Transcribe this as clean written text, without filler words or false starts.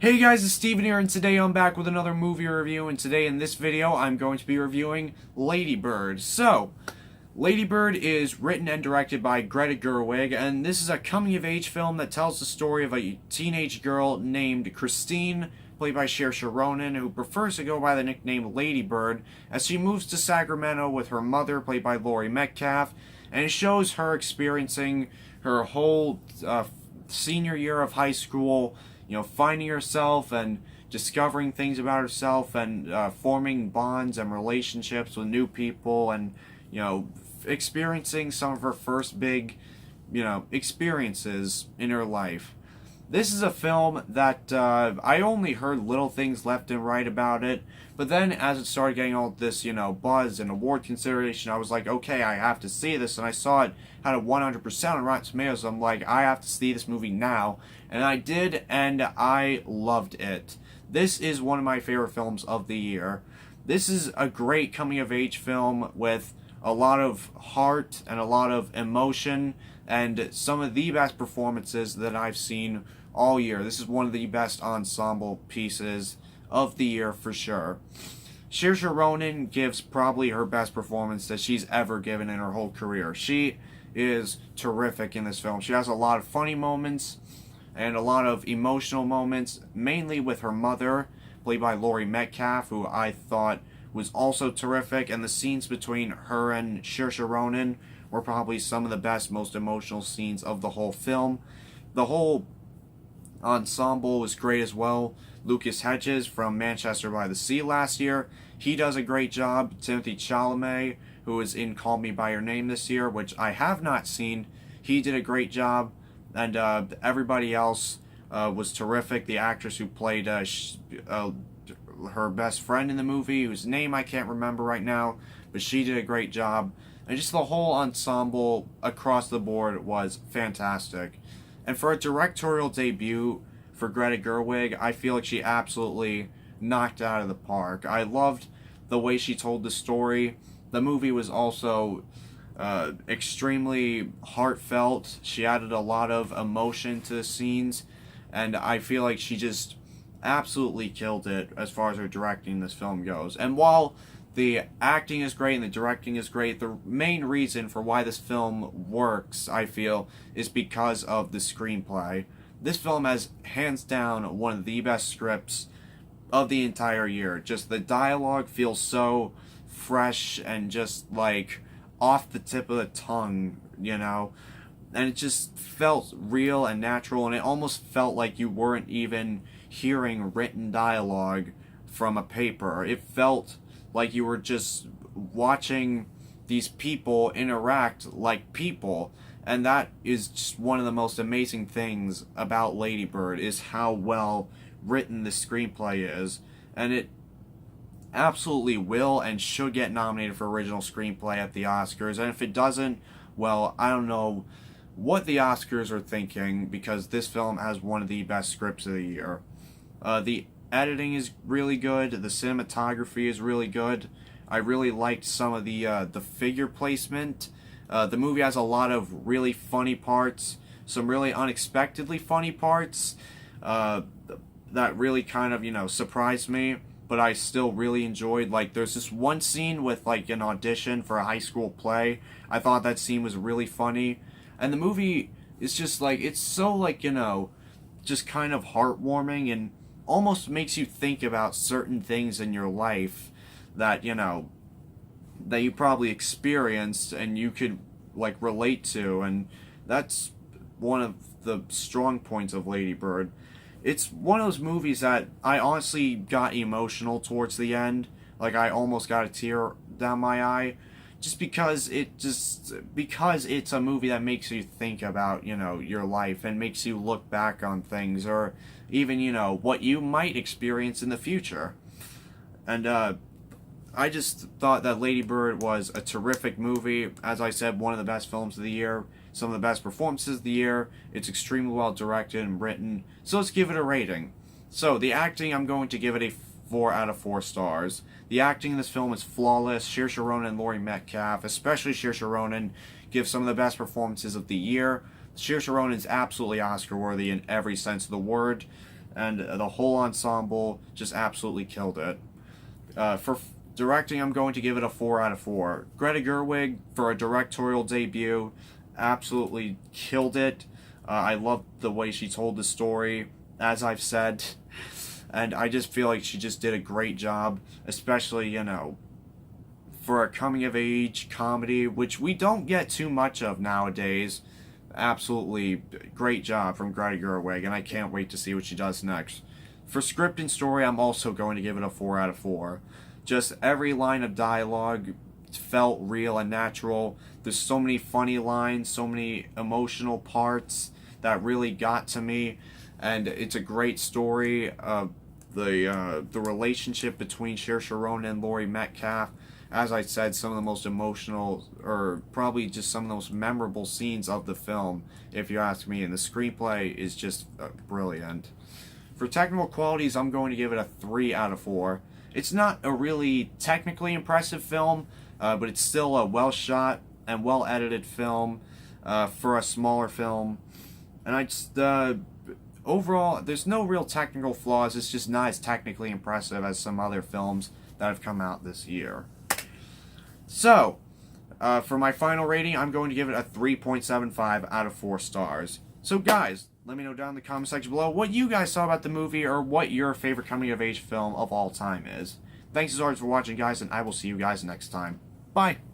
Hey guys, it's Steven here, and today I'm back with another movie review, and today in this video I'm going to be reviewing Lady Bird. So, Lady Bird is written and directed by Greta Gerwig, and this is a coming-of-age film that tells the story of a teenage girl named Christine, played by Saoirse Ronan, who prefers to go by the nickname Lady Bird, as she moves to Sacramento with her mother, played by Laurie Metcalf, and it shows her experiencing her whole senior year of high school, finding herself and discovering things about herself and forming bonds and relationships with new people and, experiencing some of her first big, experiences in her life. This is a film that I only heard little things left and right about it, but then as it started getting all this, buzz and award consideration, I was like, okay, I have to see this, and I saw it had a 100% on Rotten Tomatoes. I'm like, I have to see this movie now, and I did, and I loved it. This is one of my favorite films of the year. This is a great coming-of-age film with a lot of heart and a lot of emotion, and some of the best performances that I've seen all year. This is one of the best ensemble pieces of the year for sure. Saoirse Ronan gives probably her best performance that she's ever given in her whole career. She is terrific in this film. She has a lot of funny moments and a lot of emotional moments, mainly with her mother, played by Laurie Metcalf, who I thought was also terrific, and the scenes between her and Saoirse Ronan were probably some of the best, most emotional scenes of the whole film. The whole ensemble was great as well. Lucas Hedges from Manchester by the Sea last year, he does a great job. Timothy Chalamet, who was in Call Me By Your Name this year, which I have not seen, he did a great job. And everybody else was terrific. The actress who played her best friend in the movie, whose name I can't remember right now, but she did a great job. And just the whole ensemble across the board was fantastic. And for a directorial debut for Greta Gerwig, I feel like she absolutely knocked it out of the park. I loved the way she told the story. The movie was also extremely heartfelt. She added a lot of emotion to the scenes, and I feel like she just absolutely killed it as far as her directing this film goes. And while the acting is great and the directing is great, the main reason for why this film works, I feel, is because of the screenplay. This film has, hands down, one of the best scripts of the entire year. Just the dialogue feels so fresh and just like off the tip of the tongue, and it just felt real and natural, and it almost felt like you weren't even hearing written dialogue from a paper. It felt like you were just watching these people interact like people, and that is just one of the most amazing things about Lady Bird, is how well written the screenplay is, and it absolutely will and should get nominated for original screenplay at the Oscars. And if it doesn't, well, I don't know what the Oscars are thinking, because this film has one of the best scripts of the year. The editing is really good. The cinematography is really good. I really liked some of the figure placement. The movie has a lot of really funny parts, some really unexpectedly funny parts that really kind of, surprised me, but I still really enjoyed. Like, there's this one scene with, like, an audition for a high school play. I thought that scene was really funny. And the movie is just, like, it's so, like, just kind of heartwarming and almost makes you think about certain things in your life that, that you probably experienced and you could, like, relate to. And that's one of the strong points of Lady Bird. It's one of those movies that I honestly got emotional towards the end. Like, I almost got a tear down my eye. Just because it's a movie that makes you think about, your life and makes you look back on things, or even, what you might experience in the future. And, I just thought that Lady Bird was a terrific movie. As I said, one of the best films of the year. Some of the best performances of the year. It's extremely well directed and written. So let's give it a rating. So, the acting, I'm going to give it a 4 out of 4 stars. The acting in this film is flawless. Saoirse Ronan and Laurie Metcalf, especially Saoirse Ronan, give some of the best performances of the year. Saoirse Ronan is absolutely Oscar-worthy in every sense of the word. and the whole ensemble just absolutely killed it. For directing, I'm going to give it a 4 out of 4. Greta Gerwig, for a directorial debut, absolutely killed it. I loved the way she told the story, as I've said, and I just feel like she just did a great job, especially, you know, for a coming-of-age comedy, which we don't get too much of nowadays. Absolutely great job from Greta Gerwig, and I can't wait to see what she does next. For script and story, I'm also going to give it a 4 out of 4. Just every line of dialogue felt real and natural. There's so many funny lines, so many emotional parts that really got to me, and it's a great story. The relationship between Saoirse Ronan and Laurie Metcalf, as I said, some of the most emotional, or probably just some of the most memorable scenes of the film, if you ask me, and the screenplay is just brilliant. For technical qualities, I'm going to give it a 3 out of 4. It's not a really technically impressive film, but it's still a well-shot and well-edited film for a smaller film. And I just, overall, there's no real technical flaws. It's just not as technically impressive as some other films that have come out this year. So, for my final rating, I'm going to give it a 3.75 out of 4 stars. So guys, let me know down in the comment section below what you guys saw about the movie, or what your favorite coming-of-age film of all time is. Thanks as always for watching, guys, and I will see you guys next time. Bye!